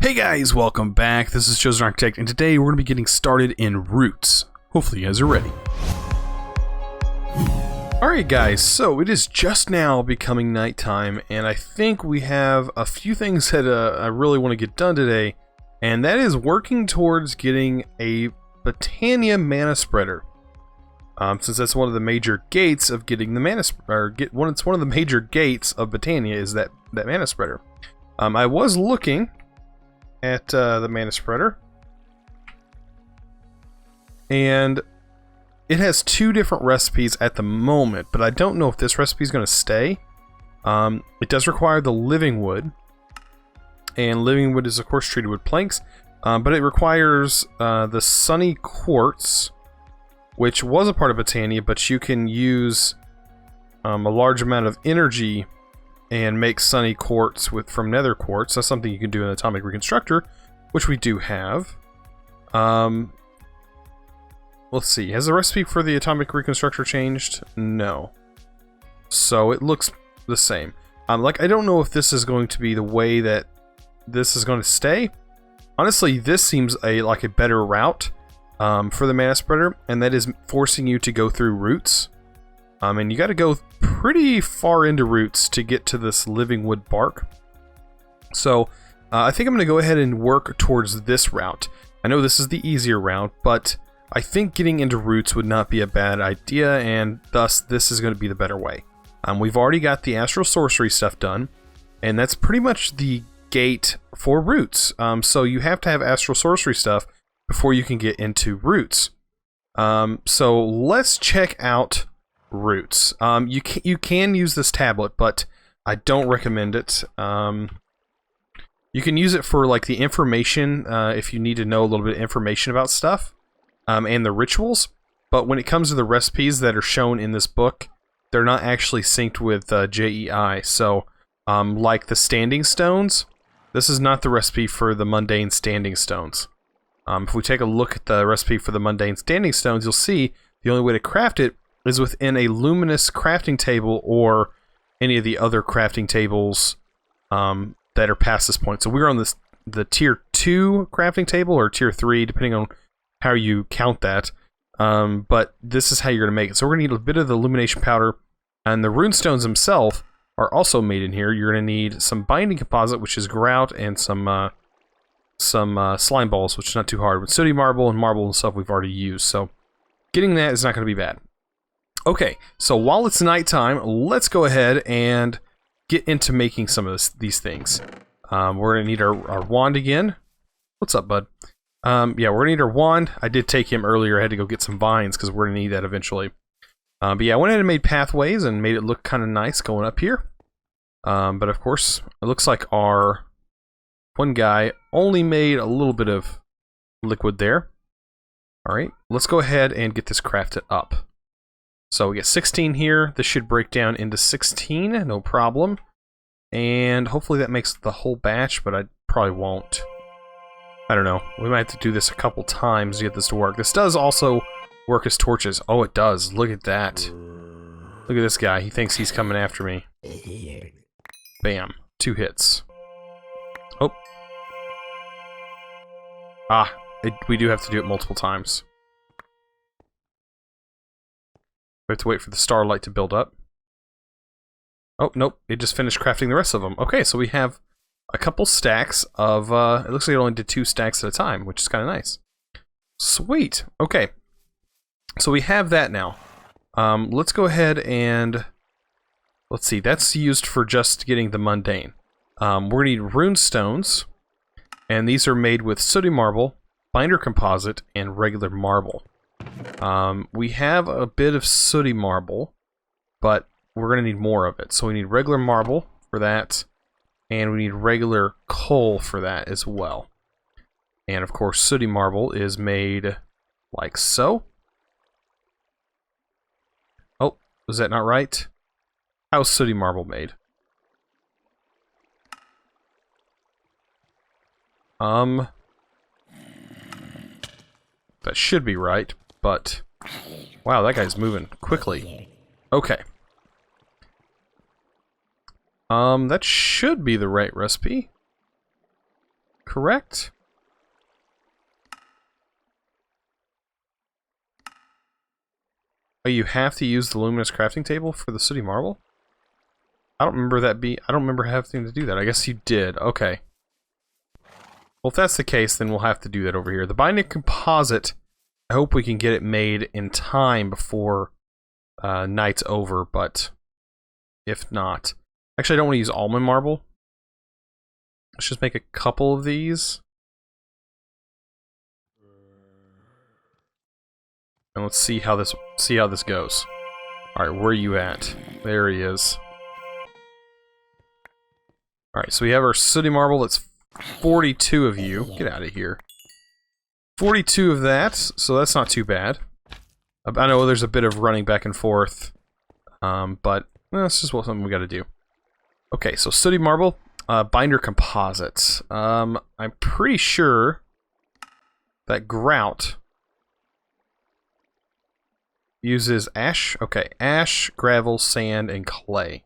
Hey guys, welcome back. This is ChosenArchitect, and today we're going to be getting started in roots. Hopefully you guys are ready. Alright guys, so it is just now becoming nighttime, and I think we have a few things that I really want to get done today, and that is working towards getting a Botania mana spreader. Since that's one of the major gates of getting the mana it's one of the major gates of Botania is that mana spreader. I was looking at the mana spreader, and it has two different recipes at the moment, but I don't know if this recipe is going to stay. It does require the living wood, and living wood is of course treated with planks, but it requires the sunny quartz, which was a part of Botania, but you can use a large amount of energy and make sunny quartz from nether quartz. That's something you can do in Atomic Reconstructor, which we do have. Let's see, has the recipe for the Atomic Reconstructor changed? No. So it looks the same. I don't know if this is going to be the way that this is going to stay. Honestly, this seems like a better route for the mana spreader, and that is forcing you to go through roots. And you got to go pretty far into roots to get to this living wood bark. So I think I'm going to go ahead and work towards this route. I know this is the easier route, but I think getting into roots would not be a bad idea, and thus this is going to be the better way. We've already got the astral sorcery stuff done, and that's pretty much the gate for roots. So you have to have astral sorcery stuff before you can get into roots. So let's check out roots. You can use this tablet, but I don't recommend it. You can use it for like the information if you need to know a little bit of information about stuff and the rituals, but when it comes to the recipes that are shown in this book, they're not actually synced with JEI. So like the standing stones, this is not the recipe for the mundane standing stones. If we take a look at the recipe for the mundane standing stones, you'll see the only way to craft it is within a luminous crafting table or any of the other crafting tables that are past this point. So we're on the tier 2 crafting table, or tier 3, depending on how you count that. But this is how you're going to make it. So we're going to need a bit of the illumination powder, and the rune stones themselves are also made in here. You're going to need some binding composite, which is grout, and some slime balls, which is not too hard. But sooty marble and stuff we've already used, so getting that is not going to be bad. Okay, so while it's nighttime, let's go ahead and get into making some of these things. We're going to need our wand again. What's up, bud? Yeah, we're going to need our wand. I did take him earlier. I had to go get some vines because we're going to need that eventually. But yeah, I went ahead and made pathways and made it look kind of nice going up here. But of course, it looks like our one guy only made a little bit of liquid there. Alright, let's go ahead and get this crafted up. So we get 16 here. This should break down into 16, no problem. And hopefully that makes the whole batch, but I probably won't. I don't know. We might have to do this a couple times to get this to work. This does also work as torches. Oh, it does. Look at that. Look at this guy. He thinks he's coming after me. Bam. 2 hits. Oh. We do have to do it multiple times. We have to wait for the starlight to build up. Oh, nope. It just finished crafting the rest of them. Okay, so we have a couple stacks of... it looks like it only did 2 stacks at a time, which is kind of nice. Sweet. Okay. So we have that now. Let's go ahead and... Let's see. That's used for just getting the mundane. We're going to need rune stones. And these are made with sooty marble, binder composite, and regular marble. We have a bit of sooty marble, but we're going to need more of it. So we need regular marble for that, and we need regular coal for that as well. And of course, sooty marble is made like so. Oh, was that not right? How's sooty marble made? That should be right, but wow, that guy's moving quickly. Okay. That should be the right recipe. correct? Oh, you have to use the luminous crafting table for the sooty marble? I don't remember I don't remember having to do that. I guess you did. Okay. Well, if that's the case, then we'll have to do that over here. The binding composite, I hope we can get it made in time before night's over, but if not... Actually, I don't want to use almond marble. Let's just make a couple of these. And let's see how this goes. Alright, where are you at? There he is. Alright, so we have our sooty marble. That's 42 of you. Get out of here. 42 of that, so that's not too bad. I know there's a bit of running back and forth, but that's just something we gotta do. Okay, so sooty marble, binder composites. I'm pretty sure that grout uses ash. Okay, ash, gravel, sand, and clay.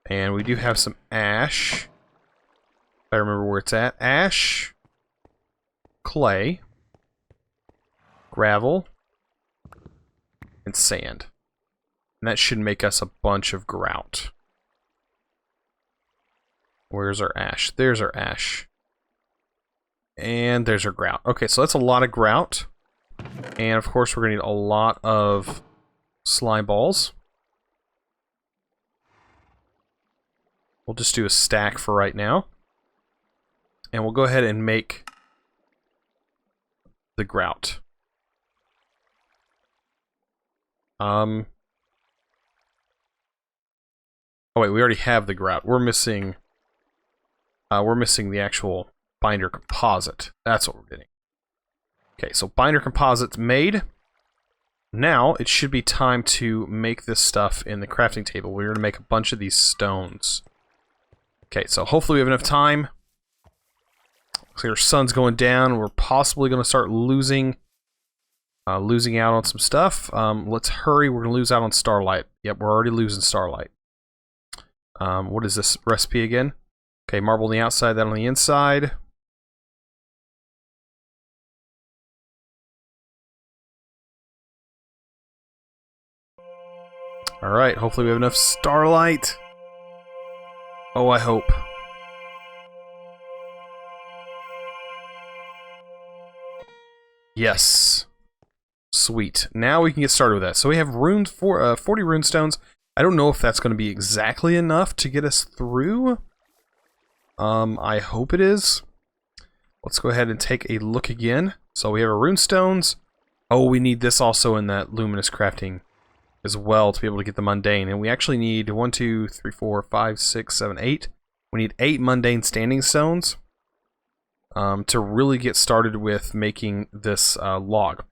And we do have some ash. If I remember where it's at. Ash, clay, gravel, and sand. And that should make us a bunch of grout. Where's our ash? There's our ash. And there's our grout. Okay, so that's a lot of grout. And of course, we're going to need a lot of slime balls. We'll just do a stack for right now. And we'll go ahead and make the grout. Oh wait, we already have the grout. We're missing the actual binder composite. That's what we're getting. Okay, so binder composite's made. Now, it should be time to make this stuff in the crafting table. We're going to make a bunch of these stones. Okay, so hopefully we have enough time. Looks like our sun's going down. We're possibly going to start losing out on some stuff. Let's hurry. We're going to lose out on starlight. Yep, we're already losing starlight. What is this recipe again? Okay, marble on the outside, that on the inside. Alright, hopefully we have enough starlight. Oh, I hope. Yes. Sweet. Now we can get started with that. So we have 40 rune stones. I don't know if that's going to be exactly enough to get us through. I hope it is. Let's go ahead and take a look again. So we have our rune stones. Oh, we need this also in that luminous crafting as well to be able to get the mundane. And we actually need 1, 2, 3, 4, 5, 6, 7, 8. We need 8 mundane standing stones to really get started with making this log.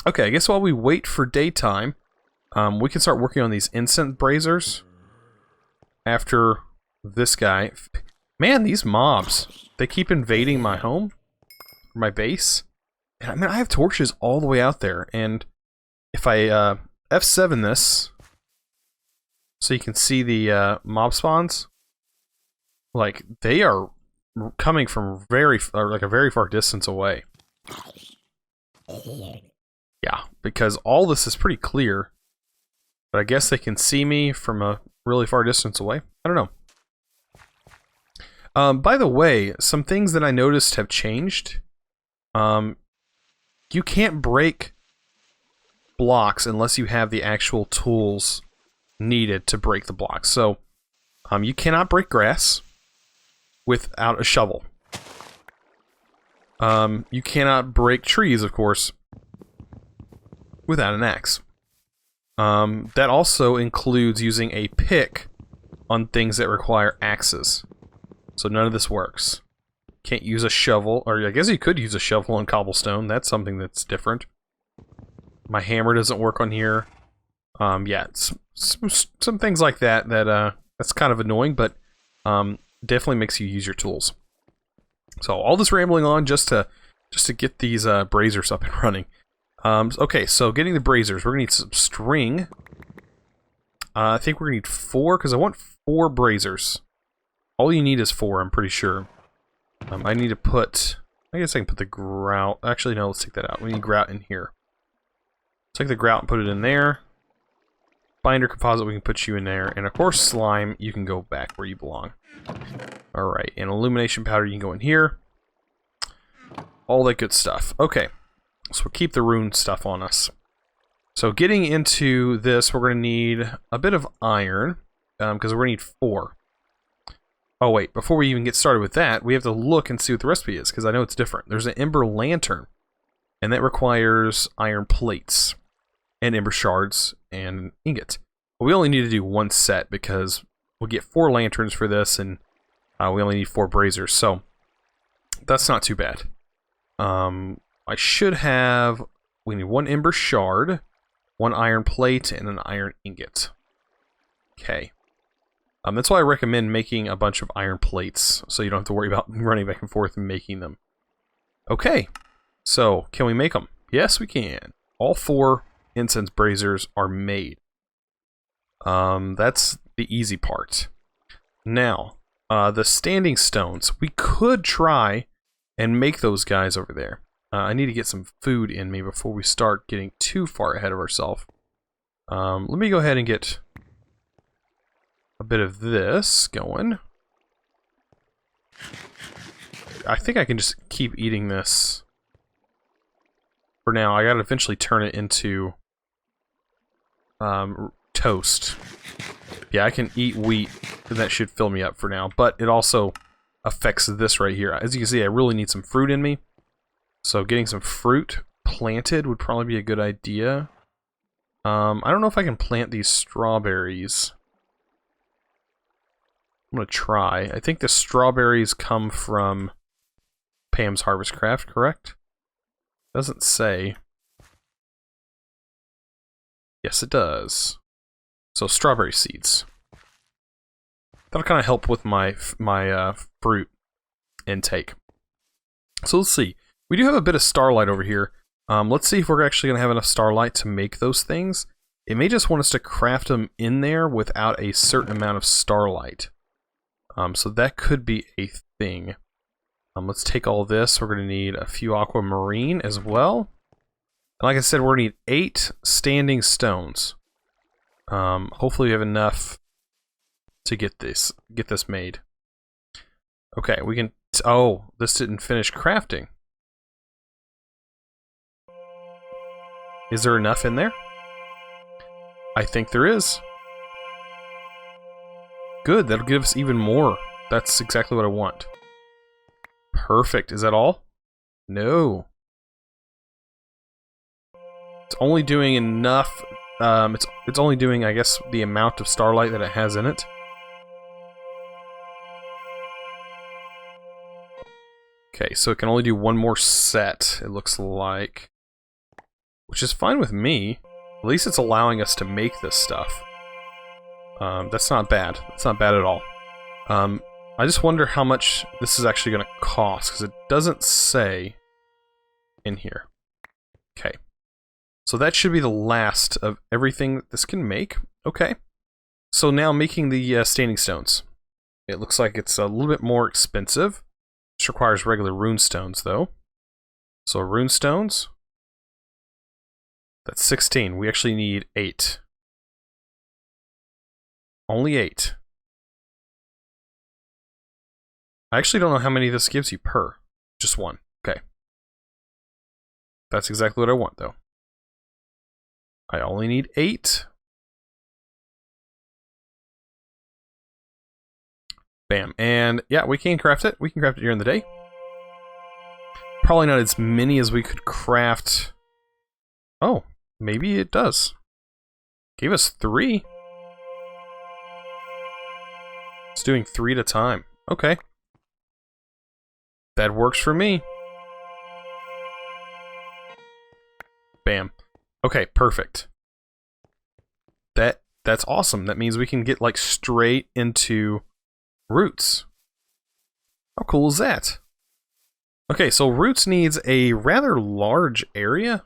Okay, I guess while we wait for daytime, we can start working on these incense braziers after this guy. Man, these mobs, they keep invading my home, my base. And I mean, I have torches all the way out there, and if I F7 this, so you can see the mob spawns, like, they are coming from like a very far distance away. Yeah, because all this is pretty clear, but I guess they can see me from a really far distance away. I don't know. By the way, some things that I noticed have changed. You can't break blocks unless you have the actual tools needed to break the blocks. So, you cannot break grass without a shovel. You cannot break trees, of course, without an axe. That also includes using a pick on things that require axes. So none of this works. Can't use a shovel, or I guess you could use a shovel on cobblestone. That's something that's different. My hammer doesn't work on here. Yeah, some things like that that's kind of annoying, but definitely makes you use your tools. So all this rambling on just to get these braziers up and running. Okay, so getting the braziers, we're gonna need some string. I think we're gonna need 4 because I want 4 braziers. All you need is 4, I'm pretty sure. I need to put... I guess I can put the grout... Actually, no, let's take that out. We need grout in here. Take the grout and put it in there. Binder composite, we can put you in there. And of course, slime, you can go back where you belong. Alright, and illumination powder, you can go in here. All that good stuff. Okay, so we'll keep the rune stuff on us. So getting into this, we're going to need a bit of iron, because we're going to need 4. Oh wait, before we even get started with that, we have to look and see what the recipe is, because I know it's different. There's an ember lantern, and that requires iron plates, and ember shards, and an ingot. But we only need to do 1 set, because we'll get 4 lanterns for this, and we only need 4 braziers, so that's not too bad. I should have... We need 1 ember shard, 1 iron plate, and an iron ingot. Okay. That's why I recommend making a bunch of iron plates, so you don't have to worry about running back and forth and making them. Okay, so can we make them? Yes, we can. All 4 incense braziers are made. That's the easy part. Now, the standing stones. We could try and make those guys over there. I need to get some food in me before we start getting too far ahead of ourselves. Let me go ahead and get a bit of this going. I think I can just keep eating this for now. I gotta eventually turn it into toast. Yeah, I can eat wheat, and that should fill me up for now, but it also affects this right here. As you can see, I really need some fruit in me, so getting some fruit planted would probably be a good idea. I don't know if I can plant these strawberries. I'm gonna try. I think the strawberries come from Pam's Harvest Craft, correct? Doesn't say. Yes, it does. So strawberry seeds. That'll kind of help with my fruit intake. So let's see. We do have a bit of starlight over here. Let's see if we're actually going to have enough starlight to make those things. It may just want us to craft them in there without a certain amount of starlight. So that could be a thing. Let's take all this. We're going to need a few aquamarine as well. And like I said, we're going to need 8 standing stones. Hopefully we have enough to get this made. Okay, we can... Oh, this didn't finish crafting. Is there enough in there? I think there is. Good, that'll give us even more. That's exactly what I want. Perfect. Is that all? No. It's only doing enough. It's only doing, I guess, the amount of starlight that it has in it. Okay, so it can only do 1 more set, it looks like. Which is fine with me. At least it's allowing us to make this stuff. That's not bad. That's not bad at all. I just wonder how much this is actually going to cost, because it doesn't say in here. Okay. So that should be the last of everything that this can make. Okay. So now making the standing stones. It looks like it's a little bit more expensive. This requires regular rune stones, though. So rune stones. That's 16. We actually need 8. Only 8. I actually don't know how many this gives you per. Just 1. Okay. That's exactly what I want, though. I only need 8. Bam. And yeah, we can craft it. We can craft it during the day. Probably not as many as we could craft. Oh, maybe it does. Gave us 3. It's doing 3 at a time. Okay. That works for me. Bam. Okay, perfect. That's awesome. That means we can get like straight into roots. How cool is that? Okay, so roots needs a rather large area.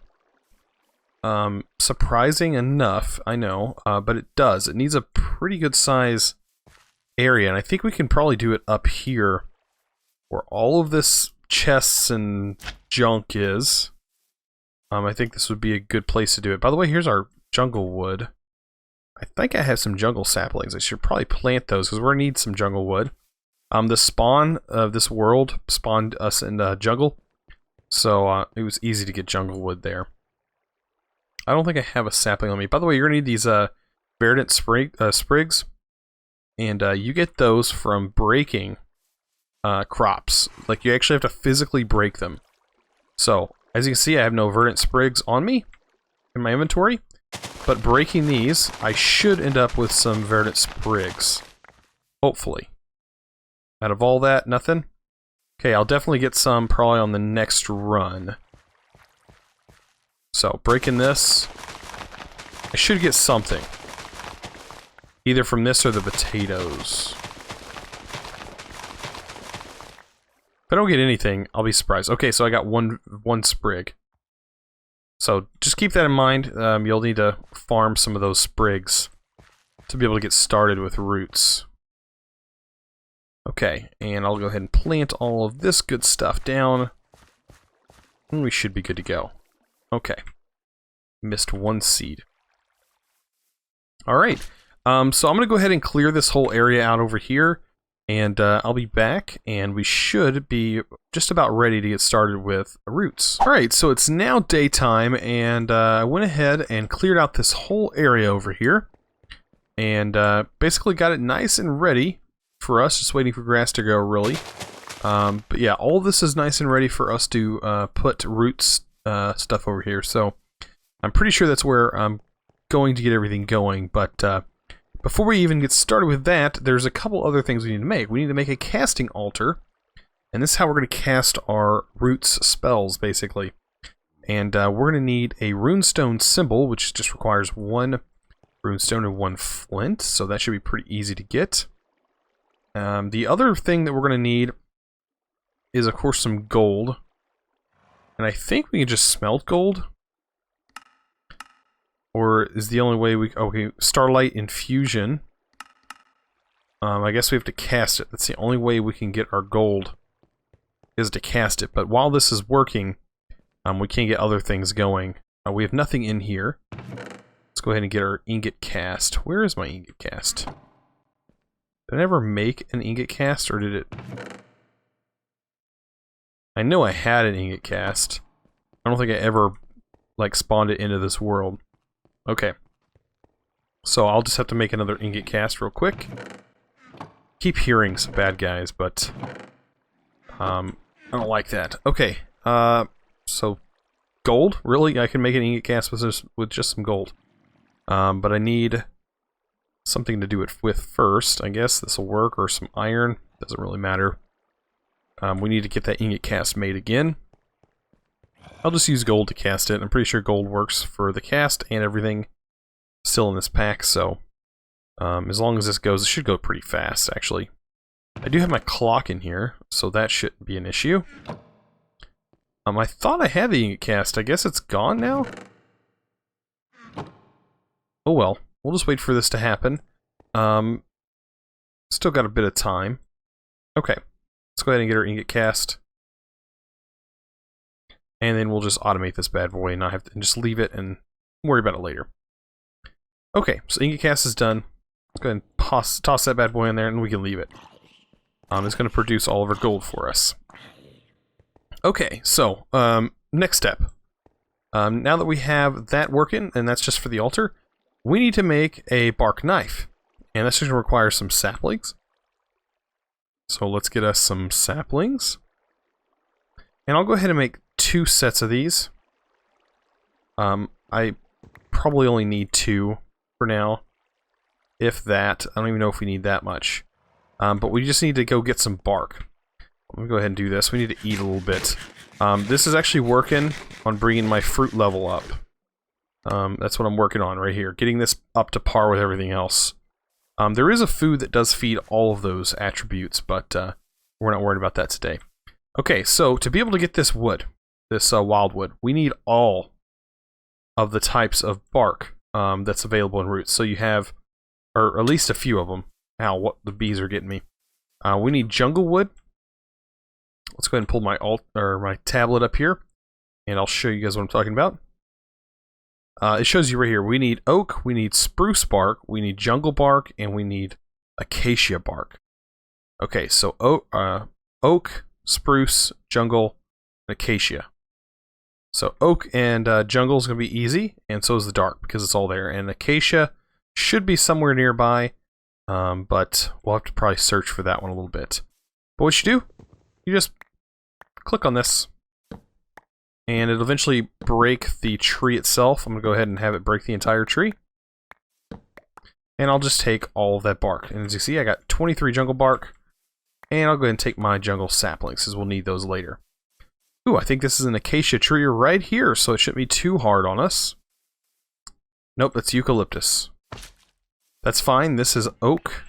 Surprising enough, I know, but it does. It needs a pretty good size area, and I think we can probably do it up here where all of this chests and junk is. I think this would be a good place to do it. By the way, here's our jungle wood. I think I have some jungle saplings. I should probably plant those because we're going to need some jungle wood. The spawn of this world spawned us in the jungle, so it was easy to get jungle wood there. I don't think I have a sapling on me. By the way, you're going to need these verdant sprigs, and you get those from breaking crops. Like, you actually have to physically break them. So, as you can see, I have no verdant sprigs on me in my inventory, but breaking these, I should end up with some verdant sprigs. Hopefully. Out of all that, nothing? Okay, I'll definitely get some probably on the next run. So, breaking this, I should get something. Either from this or the potatoes. If I don't get anything, I'll be surprised. Okay, so I got one sprig. So just keep that in mind. You'll need to farm some of those sprigs to be able to get started with roots. Okay, and I'll go ahead and plant all of this good stuff down. And we should be good to go. Okay. Missed one seed. Alright, so I'm going to go ahead and clear this whole area out over here. And I'll be back, and we should be just about ready to get started with roots. Alright, so it's now daytime, and I went ahead and cleared out this whole area over here. And basically got it nice and ready for us, just waiting for grass to grow, really. But yeah, all this is nice and ready for us to put roots stuff over here. So I'm pretty sure that's where I'm going to get everything going, but before we even get started with that, there's a couple other things we need to make. We need to make a casting altar, and this is how we're going to cast our roots spells, basically. And we're going to need a runestone symbol, which just requires one runestone and one flint, so that should be pretty easy to get. The other thing that we're going to need is, of course, some gold. And I think we can just smelt gold. Or is the only way we... Okay, Starlight Infusion. I guess we have to cast it. That's the only way we can get our gold, is to cast it. But while this is working, we can't get other things going. We have nothing in here. Let's go ahead and get our ingot cast. Where is my ingot cast? Did I ever make an ingot cast, or did it... I know I had an ingot cast. I don't think I ever, like, spawned it into this world. Okay. So I'll just have to make another ingot cast real quick. Keep hearing some bad guys, but I don't like that. Okay. So gold? Really? I can make an ingot cast with just some gold. But I need something to do it with first. I guess this will work, or some iron. Doesn't really matter. We need to get that ingot cast made again. I'll just use gold to cast it. I'm pretty sure gold works for the cast and everything still in this pack, so as long as this goes, it should go pretty fast, actually. I do have my clock in here, so that shouldn't be an issue. I thought I had the ingot cast. I guess it's gone now? Oh well. We'll just wait for this to happen. Still got a bit of time. Okay. Let's go ahead and get our ingot cast. And then we'll just automate this bad boy and not have to and just leave it and worry about it later. Okay, so ingot cast is done. Let's go ahead and toss that bad boy in there and we can leave it. It's going to produce all of our gold for us. Okay, so next step. Now that we have that working, and that's just for the altar, we need to make a bark knife. And that's just going to require some saplings. So let's get us some saplings. And I'll go ahead and make 2 sets of these. I probably only need 2 for now. If that. I don't even know if we need that much. But we just need to go get some bark. Let me go ahead and do this. We need to eat a little bit. This is actually working on bringing my fruit level up. That's what I'm working on right here. Getting this up to par with everything else. There is a food that does feed all of those attributes, but we're not worried about that today. Okay, so to be able to get this wood, this wildwood, we need all of the types of bark that's available in roots. So you have, or at least a few of them. Ow, what the bees are getting me. We need jungle wood. let's go ahead and pull my tablet up here, and I'll show you guys what I'm talking about. It shows you right here. We need oak, we need spruce bark, we need jungle bark, and we need acacia bark. Okay, so oak, spruce, jungle, and acacia. So oak and jungle is going to be easy, and so is the dark because it's all there. And acacia should be somewhere nearby, but we'll have to probably search for that one a little bit. But what you do, you just click on this, and it'll eventually break the tree itself. I'm going to go ahead and have it break the entire tree. And I'll just take all of that bark. And as you see, I got 23 jungle bark. And I'll go ahead and take my jungle saplings, because we'll need those later. Ooh, I think this is an acacia tree right here, so it shouldn't be too hard on us. Nope, that's eucalyptus. That's fine, this is oak.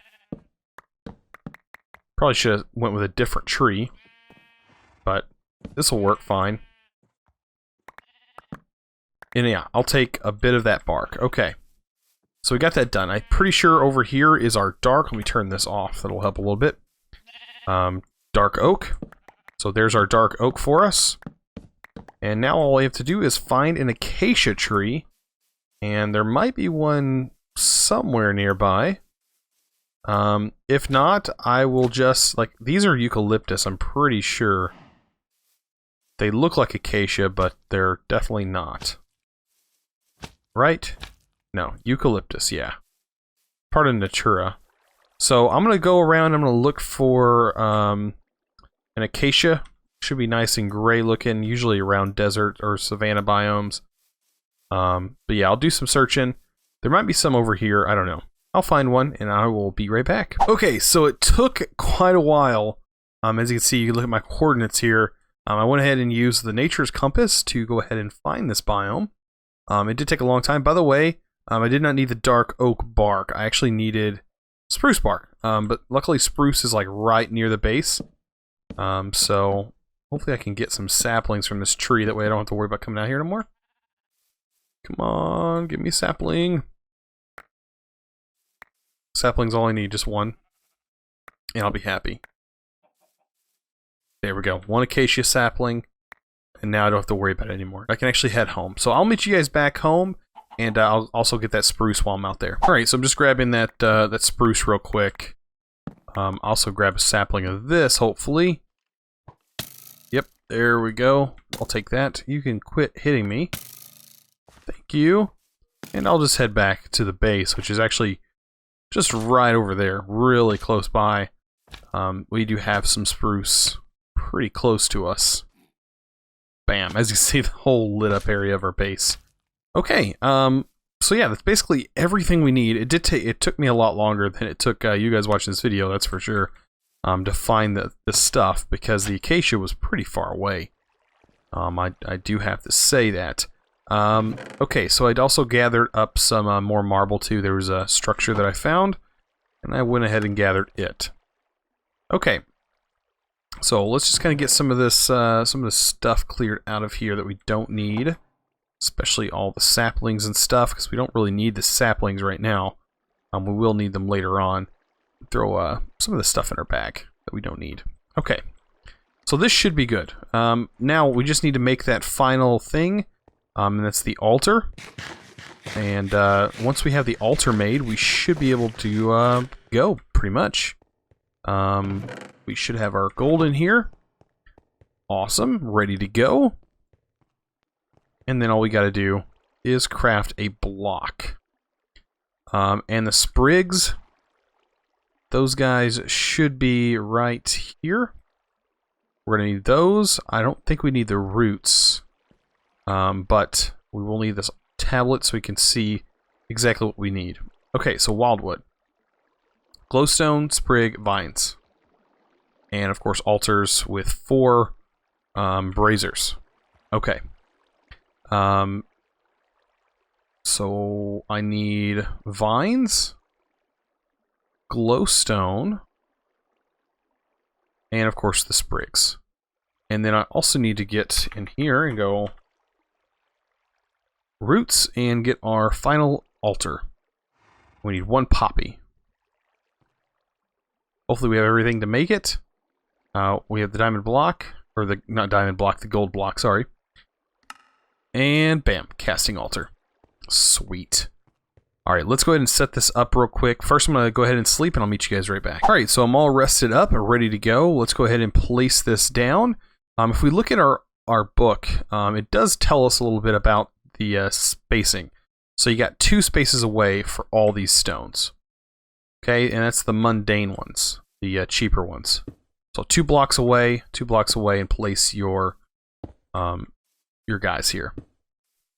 Probably should have went with a different tree. But this will work fine. And yeah, I'll take a bit of that bark. Okay. So we got that done. I'm pretty sure over here is our dark. Let me turn this off. That'll help a little bit. Dark oak. So there's our dark oak for us. And now all we have to do is find an acacia tree. And there might be one somewhere nearby. If not, I will just, like, these are eucalyptus, I'm pretty sure. They look like acacia, but they're definitely not. Right? No, eucalyptus, yeah. Part of Natura. So I'm going to go around, I'm going to look for an acacia. Should be nice and gray looking, usually around desert or savanna biomes. But yeah, I'll do some searching. There might be some over here, I don't know. I'll find one, and I will be right back. Okay, so it took quite a while. As you can see, you look at my coordinates here. I went ahead and used the Nature's Compass to go ahead and find this biome. It did take a long time. By the way, I did not need the dark oak bark. I actually needed spruce bark. But luckily spruce is like right near the base. So hopefully I can get some saplings from this tree. That way I don't have to worry about coming out here anymore. Come on, give me a sapling. Sapling's all I need, just one. And I'll be happy. There we go. One acacia sapling. And now I don't have to worry about it anymore. I can actually head home. So I'll meet you guys back home. And I'll also get that spruce while I'm out there. Alright, so I'm just grabbing that spruce real quick. Also grab a sapling of this, hopefully. Yep, there we go. I'll take that. You can quit hitting me. Thank you. And I'll just head back to the base, which is actually just right over there, really close by. We do have some spruce pretty close to us. Bam, as you see, the whole lit up area of our base. Okay, so yeah, that's basically everything we need. It took me a lot longer than it took you guys watching this video, that's for sure, to find the stuff, because the acacia was pretty far away. I do have to say that. Okay, so I'd also gathered up some more marble too. There was a structure that I found, and I went ahead and gathered it. Okay, so let's just kind of get some of this stuff cleared out of here that we don't need, especially all the saplings and stuff, because we don't really need the saplings right now. We will need them later on. Throw some of the stuff in our bag that we don't need. Okay, so this should be good. Now we just need to make that final thing. And that's the altar. And once we have the altar made, we should be able to go, pretty much. We should have our gold in here. Awesome, ready to go. And then all we gotta do is craft a block. And the sprigs, those guys should be right here. We're gonna need those. I don't think we need the roots. But we will need this tablet so we can see exactly what we need. Okay, so wildwood. Glowstone, sprig, vines. And of course altars with 4 braziers. Okay. So I need vines, glowstone, and of course the sprigs. And then I also need to get in here and go roots and get our final altar. We need 1 poppy. Hopefully we have everything to make it. We have the diamond block, or the, not diamond block, the gold block, sorry. And bam, casting altar. Sweet. Alright, let's go ahead and set this up real quick. First, I'm going to go ahead and sleep, and I'll meet you guys right back. Alright, so I'm all rested up and ready to go. Let's go ahead and place this down. If we look at our book, it does tell us a little bit about the spacing. So you got 2 spaces away for all these stones. Okay, and that's the mundane ones, the cheaper ones. So 2 blocks away, and place your guys here.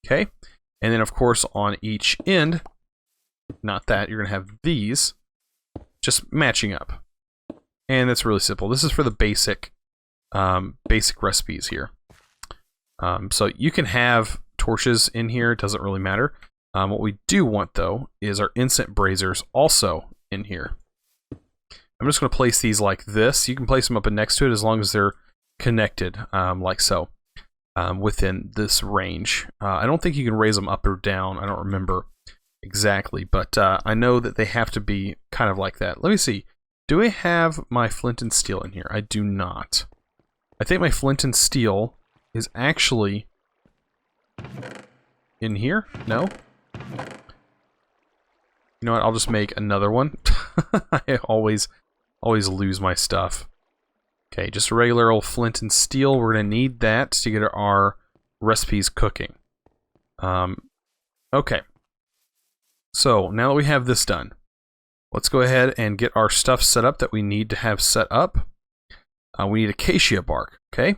Okay, and then of course on each end, not that, you're gonna have these just matching up, and that's really simple. This is for the basic recipes here. So you can have torches in here; it doesn't really matter. What we do want though is our instant braziers also in here. I'm just going to place these like this. You can place them up and next to it as long as they're connected, like so, within this range. I don't think you can raise them up or down. I don't remember exactly, but I know that they have to be kind of like that. Let me see. Do I have my flint and steel in here? I do not. I think my flint and steel is actually in here. No? You know what? I'll just make another one. I always lose my stuff. Okay, just a regular old flint and steel. We're going to need that to get our recipes cooking. Okay. So, now that we have this done, let's go ahead and get our stuff set up that we need to have set up. We need acacia bark, okay?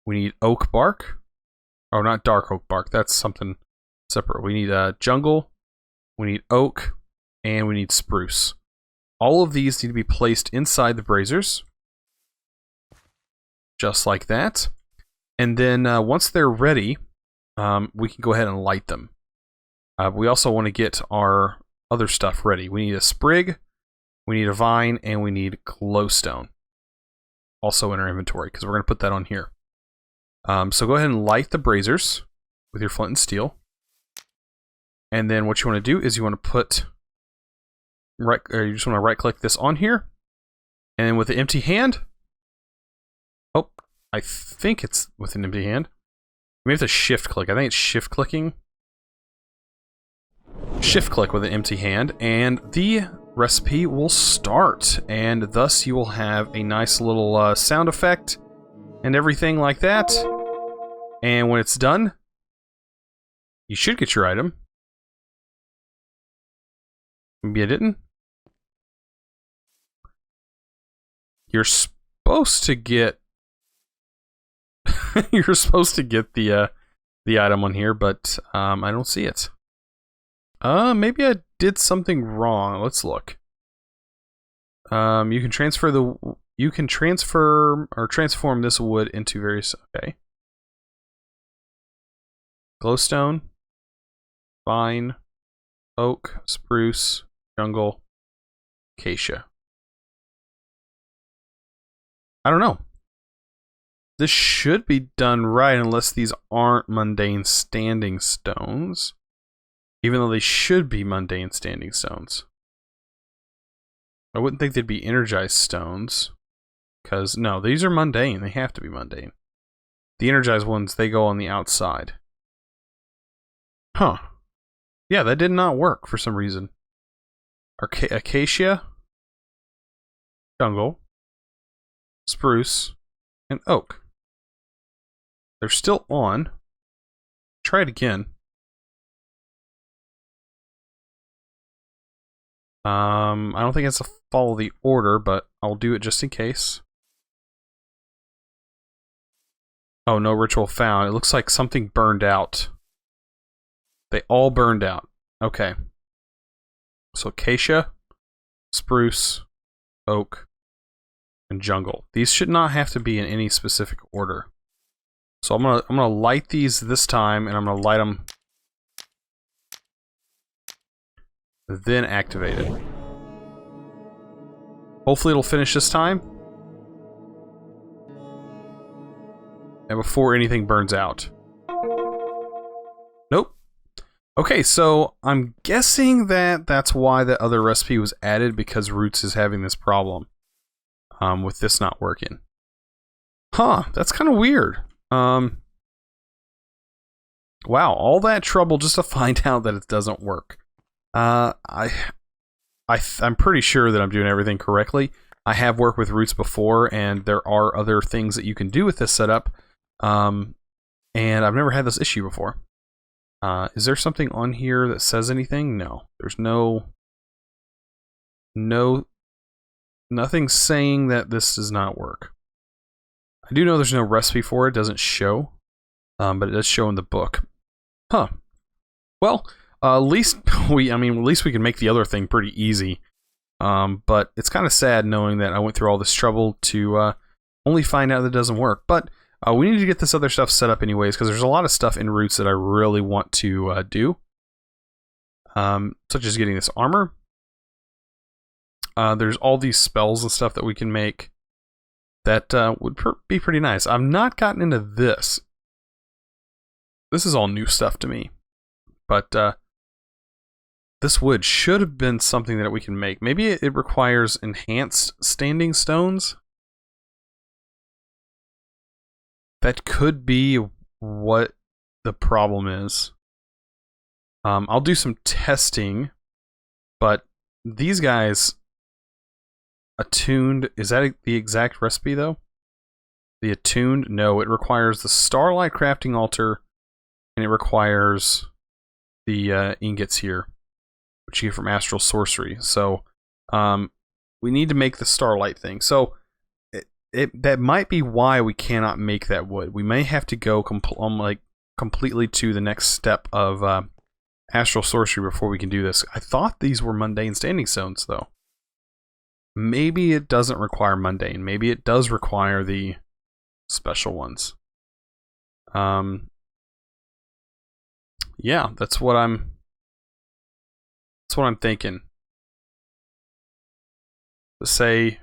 We need oak bark. Oh, not dark oak bark. That's something separate. We need jungle. We need oak. And we need spruce. All of these need to be placed inside the braziers. Just like that. And then once they're ready, we can go ahead and light them. We also want to get our other stuff ready. We need a sprig, we need a vine, and we need glowstone. Also in our inventory, because we're going to put that on here. So go ahead and light the braziers with your flint and steel. And then what you want to do is you want to put... you just want to right click this on here, and then with the empty hand, oh, I think it's with an empty hand. We have to shift click. I think it's shift clicking. Shift click with an empty hand, and the recipe will start, and thus you will have a nice little sound effect and everything like that. And when it's done, you should get your item. Maybe I didn't. You're supposed to get you're supposed to get the item on here, but I don't see it. Maybe I did something wrong. Let's look. You can transfer or transform this wood into various, okay. Glowstone, vine, oak, spruce, jungle, acacia. I don't know. This should be done right unless these aren't mundane standing stones. Even though they should be mundane standing stones. I wouldn't think they'd be energized stones. Because, no, these are mundane. They have to be mundane. The energized ones, they go on the outside. Huh. Yeah, that did not work for some reason. Acacia, jungle, spruce, and oak. They're still on. Try it again. I don't think it's to follow the order, but I'll do it just in case. Oh, no ritual found. It looks like something burned out. They all burned out. Okay. So acacia, spruce, oak, and jungle. These should not have to be in any specific order. So I'm gonna light these this time, and I'm gonna light them, then activate it. Hopefully it'll finish this time, and before anything burns out. Nope. Okay, so I'm guessing that that's why the other recipe was added, because Roots is having this problem with this not working. Huh, that's kind of weird. Wow, all that trouble just to find out that it doesn't work. I'm pretty sure that I'm doing everything correctly. I have worked with roots before, and there are other things that you can do with this setup. And I've never had this issue before. Is there something on here that says anything? No. There's nothing saying that this does not work. I do know there's no recipe for it. It doesn't show. But it does show in the book. Huh. Well, at least we can make the other thing pretty easy. But it's kind of sad knowing that I went through all this trouble to only find out that it doesn't work. But we need to get this other stuff set up anyways, because there's a lot of stuff in Roots that I really want to do. Such as getting this armor. There's all these spells and stuff that we can make that would be pretty nice. I've not gotten into this. This is all new stuff to me. But this wood should have been something that we can make. Maybe it requires enhanced standing stones. That could be what the problem is. I'll do some testing, but these guys attuned, is that the exact recipe though? The attuned? No, it requires the Starlight Crafting Altar, and it requires the ingots here, which you get from Astral Sorcery. So we need to make the Starlight thing. So that might be why we cannot make that wood. We may have to go completely to the next step of Astral Sorcery before we can do this. I thought these were mundane standing stones, though. Maybe it doesn't require mundane. Maybe it does require the special ones. Yeah, that's what I'm thinking. To say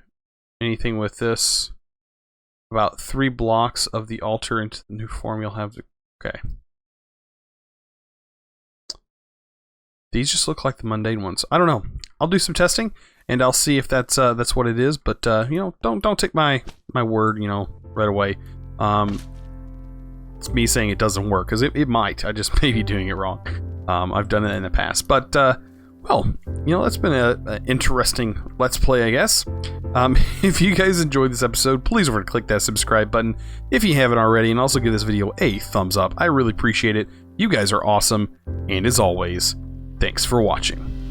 anything with this, about 3 blocks of the altar into the new form, you'll have to. Okay. These just look like the mundane ones. I don't know. I'll do some testing and I'll see if that's what it is. But you know, don't take my word, you know, right away. It's me saying it doesn't work, because it might. I just may be doing it wrong. I've done it in the past, but well, you know, that's been an interesting Let's Play, I guess. If you guys enjoyed this episode, please remember to click that subscribe button if you haven't already, and also give this video a thumbs up. I really appreciate it. You guys are awesome, and as always, thanks for watching.